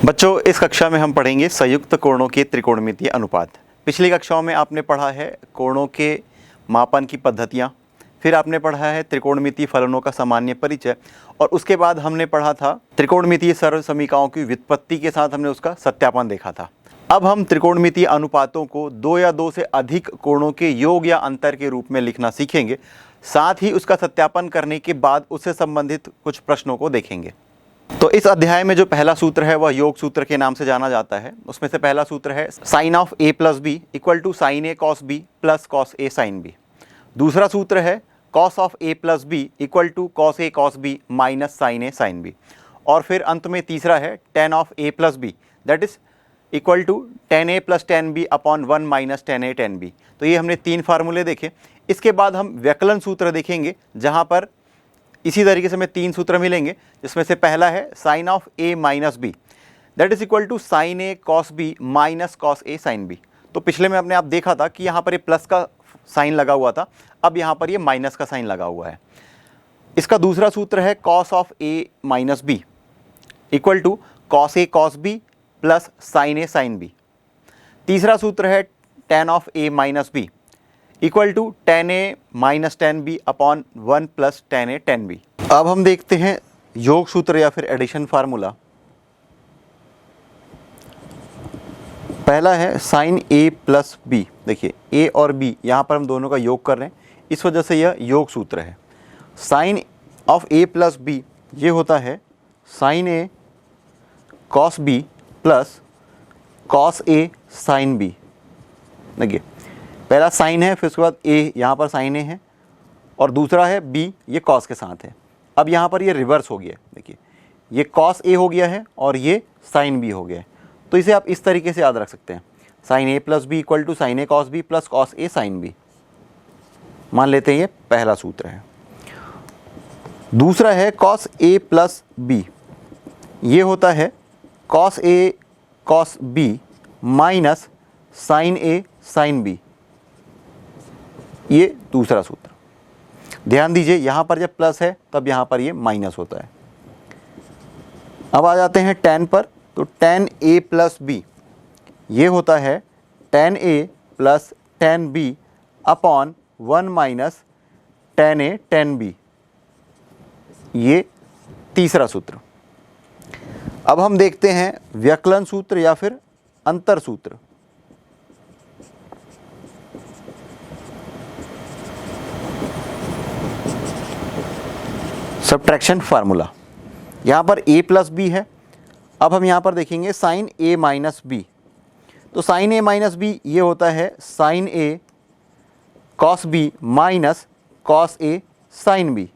बच्चों, इस कक्षा में हम पढ़ेंगे संयुक्त कोणों के त्रिकोणमितीय अनुपात। पिछली कक्षाओं में आपने पढ़ा है कोणों के मापन की पद्धतियाँ, फिर आपने पढ़ा है त्रिकोणमितीय फलनों का सामान्य परिचय, और उसके बाद हमने पढ़ा था त्रिकोणमितीय सरल समीकरणों की व्युत्पत्ति के साथ हमने उसका सत्यापन देखा था। अब हम त्रिकोणमितीय अनुपातों को दो या दो से अधिक कोणों के योग या अंतर के रूप में लिखना सीखेंगे। साथ ही उसका सत्यापन करने के बाद उससे संबंधित कुछ प्रश्नों को देखेंगे। तो इस अध्याय में जो पहला सूत्र है वह योग सूत्र के नाम से जाना जाता है। उसमें से पहला सूत्र है sine of A plus B equal to sine A cos B plus cos A sine B. दूसरा सूत्र है cos of A plus B equal to cos A cos B minus sine A sine B. और फिर अंत में तीसरा है tan of A plus B that is equal to tan A plus tan B upon one minus tan A tan B. तो ये हमने तीन फार्मूले देखे। इसके बाद हम व्यकलन सूत्र देखेंगे, जहाँ पर इसी तरीके से हमें तीन सूत्र मिलेंगे, जिसमें से पहला है sine of A minus B that is equal to sine A cos B minus cos A sine B. तो पिछले में हमने आप देखा था कि यहाँ पर ये प्लस का साइन लगा हुआ था, अब यहाँ पर ये माइनस का साइन लगा हुआ है। इसका दूसरा सूत्र है cos of A minus B equal to cos A cos B plus sine A sine B. तीसरा सूत्र है tan of A minus B equal to tan A minus tan B upon one plus tan A tan B. अब हम देखते हैं योग सूत्र या फिर एडिशन फार्मूला। पहला है साइन ए प्लस बी। देखिए ए और बी यहाँ पर हम दोनों का योग कर रहे हैं, इस वजह से यह योग सूत्र है। Sine of A plus B ये होता है sine A cos B plus cos A sine B. देखिए पहला साइन है, फिर उसके बाद ए यहाँ पर साइन ए है, और दूसरा है बी, ये कॉस के साथ है। अब यहाँ पर ये रिवर्स हो गया, देखिए ये कॉस ए हो गया है और ये साइन बी हो गया है। तो इसे आप इस तरीके से याद रख सकते हैं, sine A plus B equal to sine A cos B plus cos A sine B. मान लेते हैं ये पहला सूत्र है। दूसरा है कॉस ए प्लस बी, ये होता है cos A cos B minus sine A sine B, ये दूसरा सूत्र। ध्यान दीजिए यहाँ पर जब प्लस है तब यहाँ पर ये माइनस होता है। अब आ जाते हैं टेन पर। तो टेन ए प्लस बी ये होता है tan A plus tan B upon one minus tan A tan B, ये तीसरा सूत्र। अब हम देखते हैं व्यकलन सूत्र या फिर अंतर सूत्र। Subtraction formula. यहाँ पर a प्लस बी है। अब हम यहाँ पर देखेंगे साइन a माइनस बी। तो साइन a माइनस बी ये होता है sine a cos B minus cos a sine B.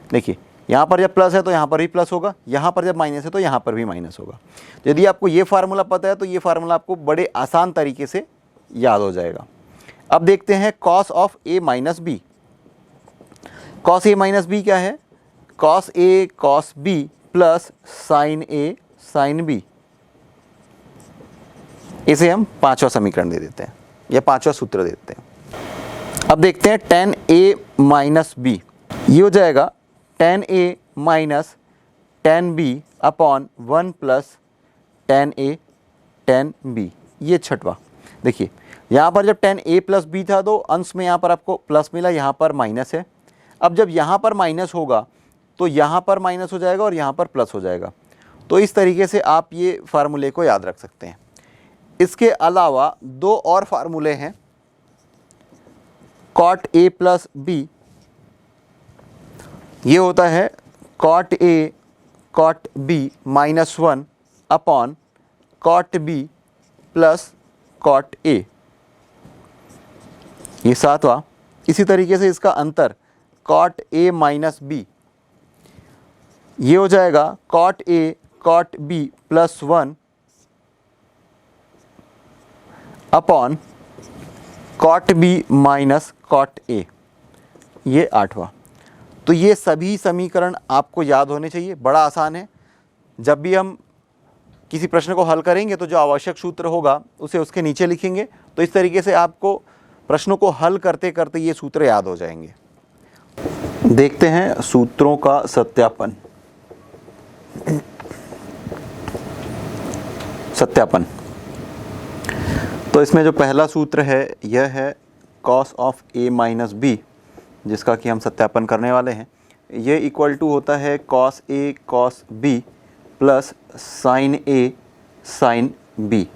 देखिए यहाँ पर जब प्लस है तो यहाँ पर भी प्लस होगा, यहाँ पर जब माइनस है तो यहाँ पर भी माइनस होगा। यदि आपको ये फार्मूला पता है तो ये फार्मूला आपको बड़े आसान तरीके से याद हो जाएगा। अब देखते हैं cos of a minus B. Cos A minus B क्या है? Cos A cos B plus sine A sine B. इसे हम पांचवा समीकरण दे देते हैं या पांचवा सूत्र दे देते हैं। अब देखते हैं टेन ए माइनस बी, ये हो जाएगा tan A minus tan B upon one plus tan A tan B, ये छठवा। देखिए यहाँ पर जब टेन ए प्लस बी था तो अंश में यहाँ पर आपको प्लस मिला, यहाँ पर माइनस है। अब जब यहाँ पर माइनस होगा तो यहाँ पर माइनस हो जाएगा और यहाँ पर प्लस हो जाएगा। तो इस तरीके से आप ये फार्मूले को याद रख सकते हैं। इसके अलावा दो और फार्मूले हैं। कॉट ए प्लस बी ये होता है cot A cot B minus one upon cot B plus cot A, ये सातवां। इसी तरीके से इसका अंतर कॉट ए माइनस बी ये हो जाएगा cot A cot B plus one upon cot B minus cot A, ये आठवां। तो ये सभी समीकरण आपको याद होने चाहिए, बड़ा आसान है। जब भी हम किसी प्रश्न को हल करेंगे तो जो आवश्यक सूत्र होगा उसे उसके नीचे लिखेंगे। तो इस तरीके से आपको प्रश्नों को हल करते करते ये सूत्र याद हो जाएंगे। देखते हैं सूत्रों का सत्यापन। सत्यापन। तो इसमें जो पहला सूत्र है यह है cos of A minus B, जिसका कि हम सत्यापन करने वाले हैं। ये इक्वल टू होता है cos A cos B plus sine A sine B.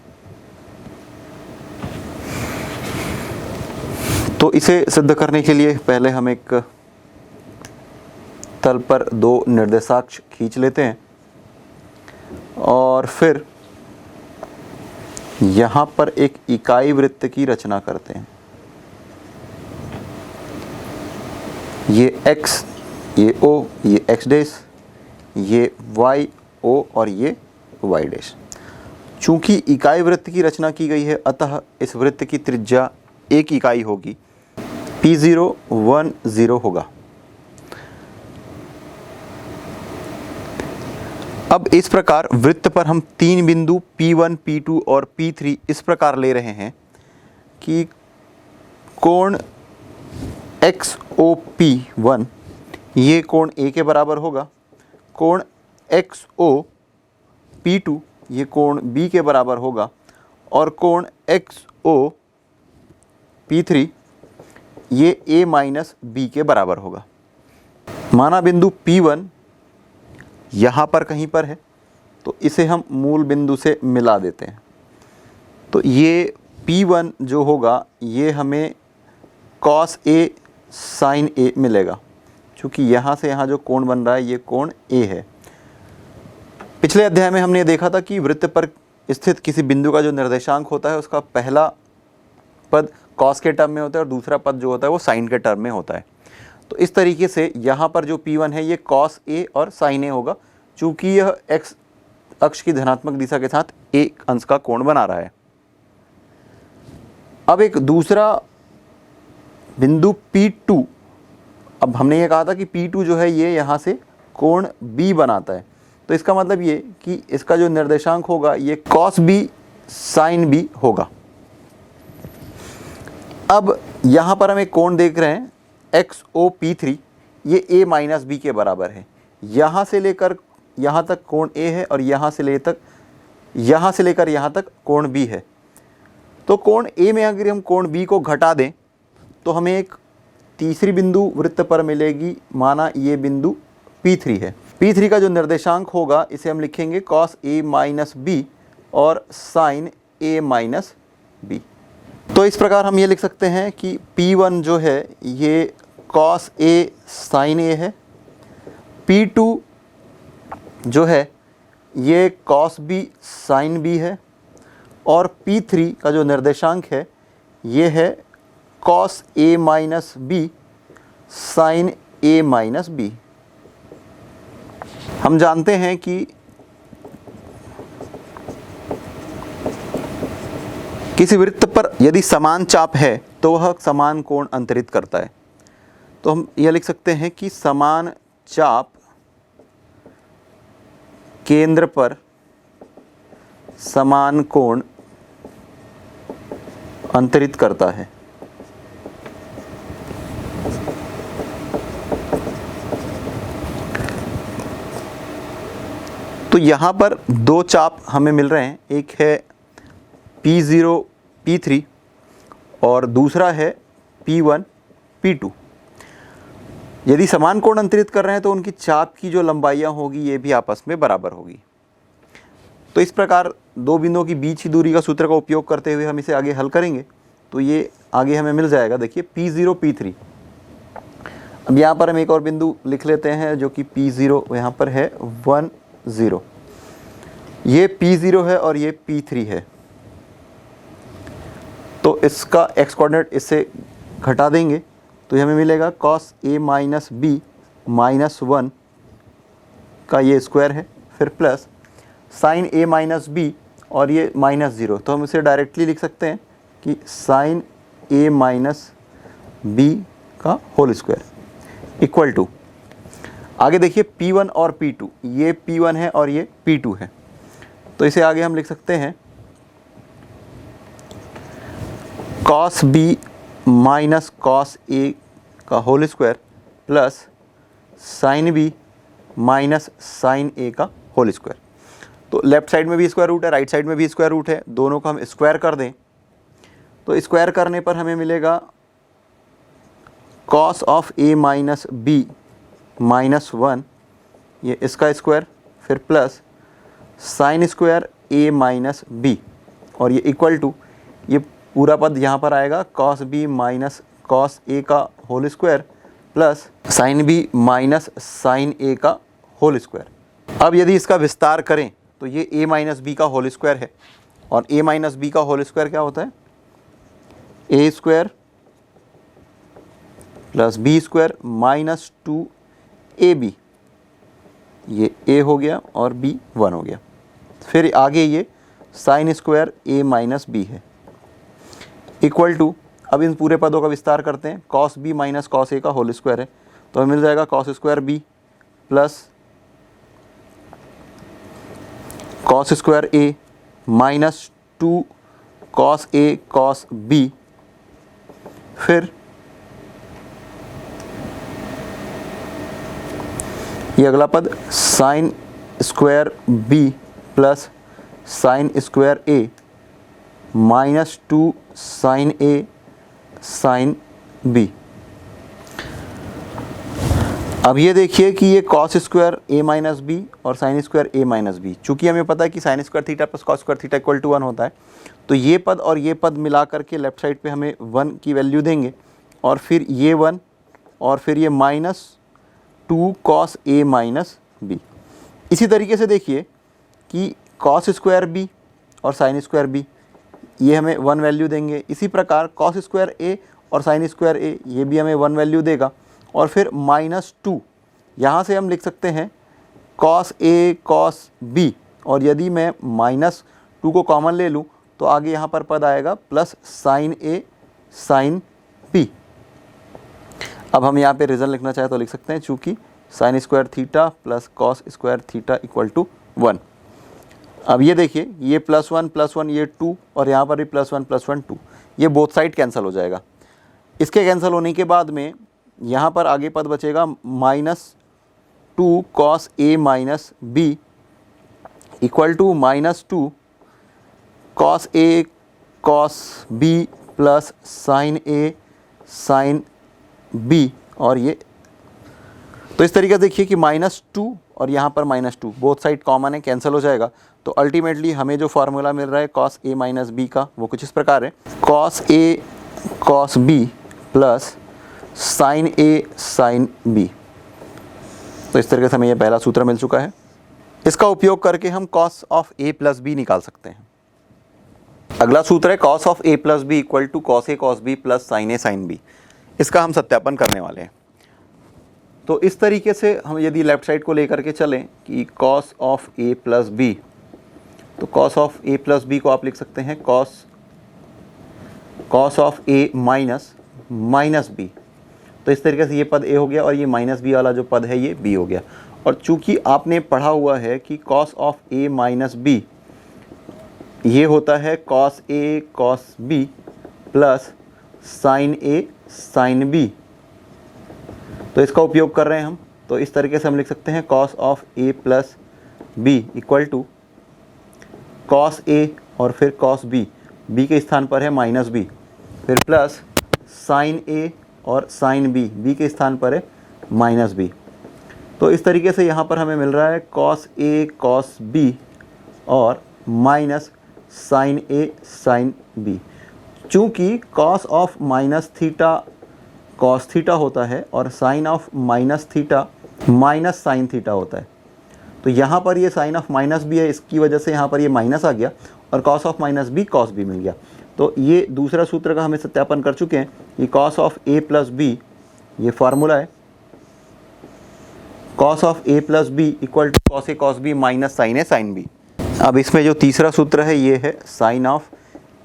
तो इसे सिद्ध करने के लिए पहले हम एक तल पर दो निर्देशांक खींच लेते हैं और फिर यहाँ पर एक इकाई वृत्त की रचना करते हैं। ये x, ये o, ये x डैश, ये y o और ये y डैश। चूंकि इकाई वृत्त की रचना की गई है, अतः इस वृत्त की त्रिज्या एक इकाई होगी, P0 1 0 होगा। अब इस प्रकार वृत्त पर हम तीन बिंदु P1, P2 और P3 इस प्रकार ले रहे हैं कि कोण XOP1 ये कोण A के बराबर होगा, कोण XOP2 ये कोण B के बराबर होगा और कोण XOP3 ये A माइनस B के बराबर होगा। माना बिंदु P1 यहाँ पर कहीं पर है, तो इसे हम मूल बिंदु से मिला देते हैं। तो ये P1 जो होगा ये हमें cos A sin A मिलेगा, क्योंकि यहाँ से यहाँ जो कोण बन रहा है ये कोण A है। पिछले अध्याय में हमने देखा था कि वृत्त पर स्थित किसी बिंदु का जो निर्देशांक होता है उसका पहला पद cos के टर्म में होता है और दूसरा पद जो होता है वो sin के टर्म में होता है। तो इस तरीके से यहाँ पर जो P1 है ये cos A और sin A होगा, चूँकि यह x अक्ष की धनात्मक दिशा के साथ एक अंश का कोण बना रहा है। अब एक दूसरा बिंदु P2, अब हमने ये कहा था कि P2 जो है ये यहाँ से कोण B बनाता है, तो इसका मतलब ये कि इसका जो निर्देशांक होगा ये cos B sin B होगा। अब यहाँ पर हम एक कोण देख रहे हैं XOP3, ये A माइनस B के बराबर है। यहाँ से लेकर यहाँ तक कोण A है और यहाँ से लेकर यहाँ तक कोण B है। तो कोण A में अगर हम कोण B को घटा दें तो हमें एक तीसरी बिंदु वृत्त पर मिलेगी, माना ये बिंदु P3 है। P3 का जो निर्देशांक होगा इसे हम लिखेंगे cos A माइनस B और sin A माइनस B। तो इस प्रकार हम ये लिख सकते हैं कि P1 जो है ये cos A sin A है, P2 जो है ये cos B sin B है और P3 का जो निर्देशांक है ये है cos A minus B sin A minus B। हम जानते हैं कि किसी वृत्त पर यदि समान चाप है तो वह समान कोण अंतरित करता है। तो हम यह लिख सकते हैं कि समान चाप केंद्र पर समान कोण अंतरित करता है। तो यहाँ पर दो चाप हमें मिल रहे हैं, एक है P0 P3 और दूसरा है P1 P2। यदि समान कोण अंतरित कर रहे हैं तो उनकी चाप की जो लंबाइयाँ होगी ये भी आपस में बराबर होगी। तो इस प्रकार दो बिंदुओं की बीच की दूरी का सूत्र का उपयोग करते हुए हम इसे आगे हल करेंगे। तो ये आगे हमें मिल जाएगा, देखिए P0 P3। अब यहाँ पर हम एक और बिंदु लिख लेते हैं जो कि P0 यहाँ पर है 1 0, ये P0 है और ये P3 है। तो इसका x कोऑर्डिनेट इससे घटा देंगे तो ये हमें मिलेगा cos A minus B minus 1 का ये स्क्वायर है, फिर plus sin A minus B और ये माइनस 0। तो हम इसे डायरेक्टली लिख सकते हैं कि sin A माइनस B का होल स्क्वायर इक्वल टू, आगे देखिए P1 और P2, ये P1 है और ये P2 है। तो इसे आगे हम लिख सकते हैं cos B minus cos A का whole square plus sin B minus sin A का होल स्क्वायर। तो लेफ्ट साइड में भी स्क्वायर रूट है, राइट साइड में भी स्क्वायर रूट है, दोनों को हम स्क्वायर कर दें तो स्क्वायर करने पर हमें मिलेगा cos of A minus B minus 1, ये इसका स्क्वायर, फिर plus sine square A minus B, और ये इक्वल टू, ये पूरा पद यहाँ पर आएगा cos B minus cos A का whole square plus sine B minus sine A का होल स्क्वायर। अब यदि इसका विस्तार करें तो ये a माइनस बी का होल स्क्वायर है, और a माइनस बी का होल स्क्वायर क्या होता है, A square plus B square minus 2ab, ये a हो गया और b 1 हो गया। फिर आगे ये sine square a minus B है इक्वल टू, अब इन पूरे पदों का विस्तार करते हैं, cos b minus cos a का होल स्क्वायर है तो हमें मिल जाएगा cos square b plus cos square a minus 2 cos a cos b, फिर ये अगला पद sine square b plus sine square a minus 2 sine a sine b। अब ये देखिए कि ये cos square a minus B और sine square a minus B, चूँकि हमें पता है कि sine square theta plus cos square theta equal to 1 होता है, तो ये पद और ये पद मिला करके लेफ्ट साइड पे हमें 1 की वैल्यू देंगे, और फिर ये 1 और फिर ये minus 2 cos a minus B. इसी तरीके से देखिए कि कॉस स्क्वायर b और साइन स्क्वायर b ये हमें 1 वैल्यू देंगे, इसी प्रकार कॉस स्क्वायर a और साइन स्क्वायर a ये भी हमें 1 वैल्यू देगा, और फिर माइनस 2 यहाँ से हम लिख सकते हैं कॉस a कॉस b, और यदि मैं माइनस 2 को कॉमन ले लूँ तो आगे यहाँ पर पद आएगा plus sine a sine b। अब हम यहाँ पे रीज़न लिखना चाहे तो लिख सकते हैं, चूँकि sine square theta plus cos square theta equal to 1। अब ये देखिए ये +1 ये 2 और यहाँ पर भी +1 2, ये बोथ साइड कैंसिल हो जाएगा। इसके कैंसिल होने के बाद में यहाँ पर आगे पद बचेगा minus 2 cos a minus B equal to minus 2 cos a cos b plus sine a sine b, और ये तो इस तरीके से देखिए कि -2 और यहाँ पर -2 बोथ साइड कॉमन है, कैंसिल हो जाएगा। तो अल्टीमेटली हमें जो फार्मूला मिल रहा है कॉस a माइनस बी का वो कुछ इस प्रकार है, cos a cos b plus sine a sine b। तो इस तरीके से हमें यह पहला सूत्र मिल चुका है। इसका उपयोग करके हम cos of a plus B निकाल सकते हैं। अगला सूत्र है cos of a plus B equal to cos a cos b plus sine a sine b। इसका हम सत्यापन करने वाले हैं। तो इस तरीके से हम यदि लेफ्ट साइड को लेकर के चलें कि cos of a plus B, तो cos of a plus B को आप लिख सकते हैं cos of a minus minus B. तो इस तरीके से ये पद a हो गया और ये माइनस बी वाला जो पद है ये b हो गया। और चूंकि आपने पढ़ा हुआ है कि cos of a minus B ये होता है cos a cos b plus sine a sine b, तो इसका उपयोग कर रहे हैं हम। तो इस तरीके से हम लिख सकते हैं cos of a plus B equal to cos a और फिर कॉस b, b के स्थान पर है माइनस b, फिर प्लस साइन a और साइन b, b के स्थान पर है माइनस b। तो इस तरीके से यहाँ पर हमें मिल रहा है कॉस a कॉस b और minus sine a sine b। चूँकि cos of minus theta cos theta होता है और sine of minus theta minus sine theta होता है, तो यहाँ पर ये साइन ऑफ माइनस बी है, इसकी वजह से यहाँ पर ये माइनस आ गया और cos of minus B cos B मिल गया। तो ये दूसरा सूत्र का हमें सत्यापन कर चुके हैं कि cos of a plus B, ये फार्मूला है cos of a plus B equal to cos A cos B minus sine A sine B. अब इसमें जो तीसरा सूत्र है ये है sine of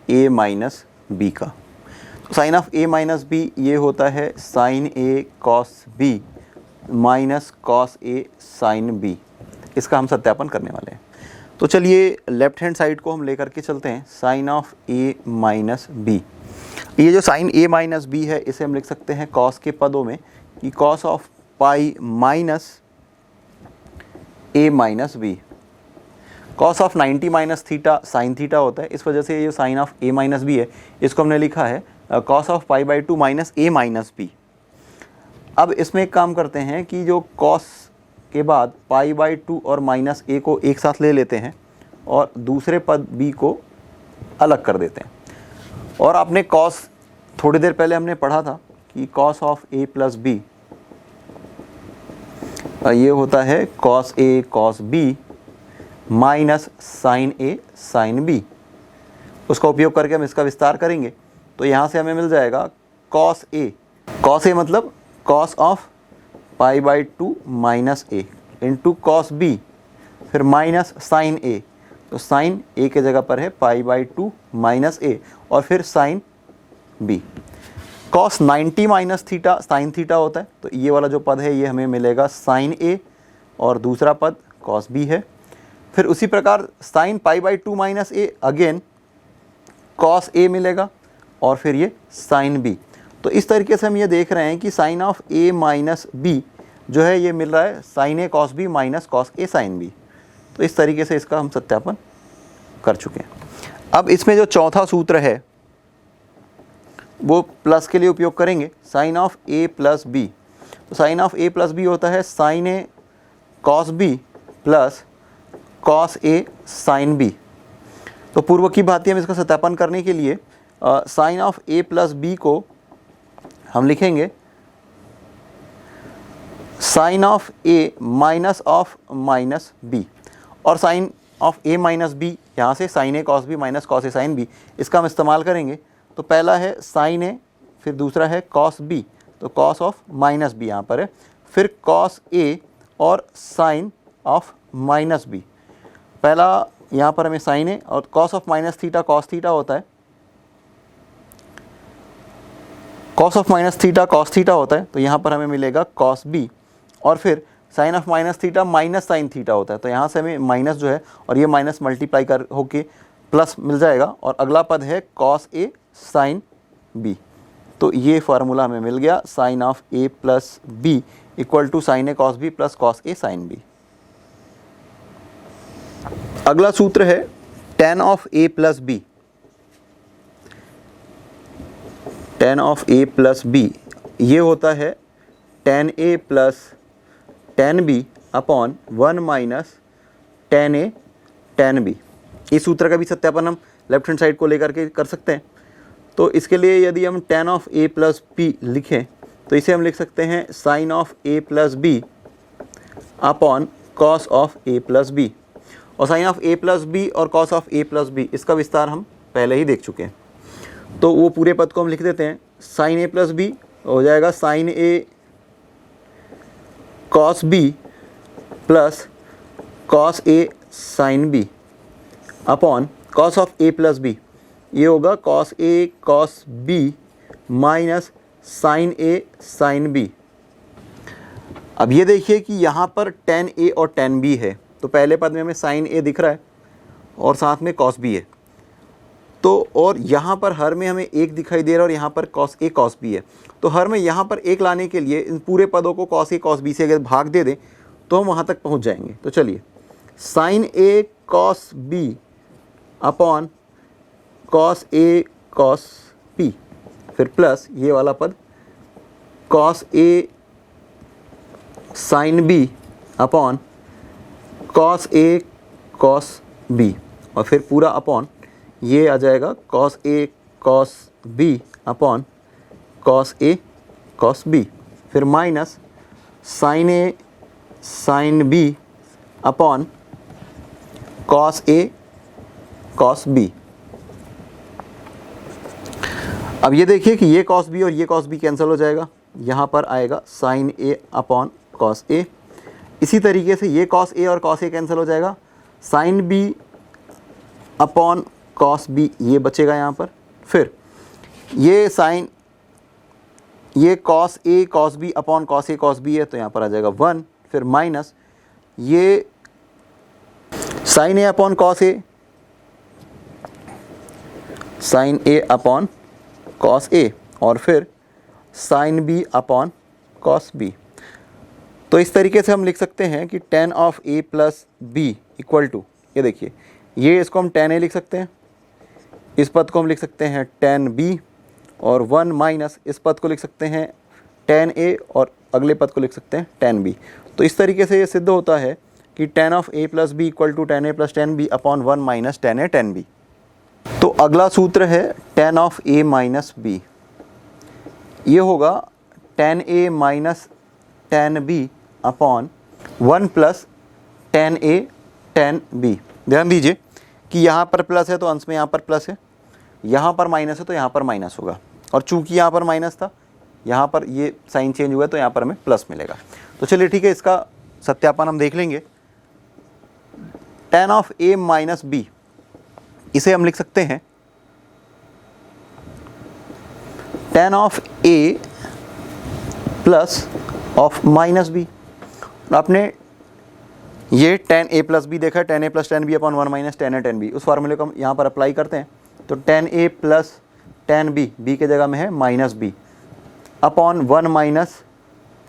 a minus B का। तो sine of a minus B ये होता है sine a cos b minus cos a sine b। इसका हम सत्यापन करने वाले हैं। तो चलिए लेफ्ट हैंड साइड को हम लेकर के चलते हैं, sine of a minus B. ये जो साइन a माइनस बी है इसे हम लिख सकते हैं कॉस के पदों में कि cos of pi minus a minus B. Cos of 90 minus theta sine theta होता है, इस वजह से ये sine of A minus B है, इसको हमने लिखा है cos of pi by 2 minus A minus B. अब इसमें एक काम करते हैं कि जो कॉस के बाद पाई बाई 2 और माइनस ए को एक साथ ले लेते हैं और दूसरे पद बी को अलग कर देते हैं। और आपने कॉस थोड़ी देर पहले हमने पढ़ा था कि cos of A plus B ये होता है cos A cos B minus sine A sine B. उसका उपयोग करके हम इसका विस्तार करेंगे तो यहाँ से हमें मिल जाएगा कॉस ए मतलब cos of pi by 2 minus A into cos B, फिर माइनस साइन ए, तो साइन ए के जगह पर है पाई बाई 2 माइनस ए और फिर sine B. Cos 90 minus theta sine theta होता है, तो ये वाला जो पद है ये हमें मिलेगा साइन ए और दूसरा पद कॉस बी है। फिर उसी प्रकार sine pi by 2 minus A again cos A मिलेगा और फिर ये साइन बी। तो इस तरीके से हम ये देख रहे हैं कि sine of A minus B जो है ये मिल रहा है sine A cos B minus cos A sine B. तो इस तरीके से इसका हम सत्यापन कर चुके हैं। अब इसमें जो चौथा सूत्र है वो प्लस के लिए उपयोग करेंगे, sine of A plus B. तो sine of A plus B होता है sine A cos B plus cos A sine B. तो पूर्व की भांति हम इसका सत्यापन करने के लिए sine of A plus B को हम लिखेंगे sine of A minus of minus B, और sine of A minus B यहाँ से sine A cos B minus cos A sine B, इसका हम इस्तेमाल करेंगे। तो पहला है साइन ए, फिर दूसरा है कॉस बी, तो कॉस ऑफ माइनस बी यहाँ पर है, फिर कॉस ए और साइन ऑफ माइनस बी। पहला यहाँ पर हमें साइन ए और cos of minus theta cos theta होता है, cos of minus theta cos theta होता है, तो यहाँ पर हमें मिलेगा कॉस बी, और फिर sine of minus theta minus sine theta होता है, तो यहाँ से हमें माइनस जो है और ये माइनस मल्टीप्लाई कर होके प्लस मिल जाएगा, और अगला पद है कॉस ए साइन बी। तो ये फार्मूला हमें मिल गया sine of A plus B equal to sine A cos B plus cos A sine B. अगला सूत्र है tan of A plus B. Tan of A plus B ये होता है tan A plus tan B upon 1 minus tan A tan B. इस सूत्र का भी सत्यापन हम लेफ्ट हैंड साइड को लेकर के कर सकते हैं। तो इसके लिए यदि हम tan of A plus B लिखें तो इसे हम लिख सकते हैं sine of A plus B upon cos of A plus B. और sine of A plus B और cos of A plus B इसका विस्तार हम पहले ही देख चुके हैं, तो वो पूरे पद को हम लिख देते हैं। साइन ए प्लस बी हो जाएगा sine A cos B plus cos A sine B upon cos of A plus B, ये होगा cos A cos B minus sine A sine B. अब ये देखिए कि यहाँ पर टेन ए और टेन बी है, तो पहले पद में हमें साइन ए दिख रहा है और साथ में कॉस बी है, तो और यहाँ पर हर में हमें एक दिखाई दे रहा है और यहाँ पर कॉस ए कॉस बी है। तो हर में यहाँ पर एक लाने के लिए इन पूरे पदों को कॉस ए कॉस बी से अगर भाग दे दें तो हम वहाँ तक पहुँच जाएंगे। तो चलिए sign A cos B upon cos A cos B, फिर प्लस ये वाला पद cos A sine B upon cos A cos B, और फिर पूरा अपॉन ये आ जाएगा cos A cos B upon cos A cos B, फिर minus sine A sine B upon cos A cos B. अब ये देखिए कि ये कॉस बी और ये कॉस बी कैंसिल हो जाएगा, यहाँ पर आएगा साइन ए अपॉन कॉस ए। इसी तरीके से ये कॉस ए और कॉस ए कैंसिल हो जाएगा, sine B upon cos B ये बचेगा यहाँ पर, फिर ये साइन ये cos A cos B upon cos A cos B है, तो यहाँ पर आ जाएगा 1, फिर माइनस ये sine A upon cos A sine A upon cos A, और फिर sine B upon cos B. तो इस तरीके से हम लिख सकते हैं कि tan of A plus B equal to ये देखिए, ये इसको हम tan a लिख सकते हैं, इस पद को हम लिख सकते हैं tan b, और 1 माइनस इस पद को लिख सकते हैं tan a, और अगले पद को लिख सकते हैं tan b। तो इस तरीके से ये सिद्ध होता है कि tan of a plus B equal to tan a प्लस tan b upon 1 minus tan a tan b। तो अगला सूत्र है tan of a minus b, ये होगा tan a minus tan b upon 1 plus tan a tan b। ध्यान दीजिए कि यहाँ पर प्लस है तो अंश में यहाँ पर प्लस है, यहाँ पर माइनस है तो यहाँ पर माइनस होगा, और चूंकि यहाँ पर माइनस था, यहाँ पर ये साइन चेंज हुआ तो यहाँ पर हमें प्लस मिलेगा। तो चलिए ठीक है, इसका सत्यापन हम देख लेंगे। tan of a minus b, इसे हम लिख सकते हैं tan of a plus of minus b। आपने ये tan a प्लस बी देखा है, tan a प्लस tan b upon 1 minus tan a tan b, उस फार्मूले को हम यहाँ पर अप्लाई करते हैं। तो tan a प्लस tan b, b के जगह में है minus b, upon 1 minus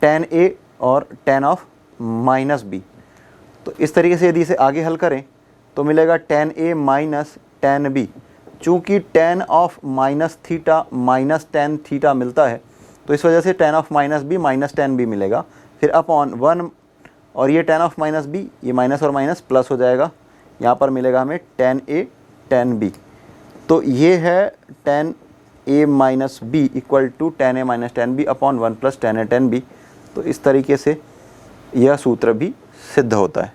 tan a और tan ऑफ माइनस b। तो इस तरीके से यदि इसे आगे हल करें तो मिलेगा tan a minus tan b। चूँकि tan of minus theta minus tan theta मिलता है, तो इस वजह से tan of minus b minus tan b मिलेगा, फिर अपॉन 1, और ये tan ऑफ माइनस b, ये माइनस और माइनस प्लस हो जाएगा, यहाँ पर मिलेगा हमें tan a tan b। तो ये है tan a minus b equal to tan a minus tan b upon 1 plus tan a tan b। तो इस तरीके से यह सूत्र भी सिद्ध होता है।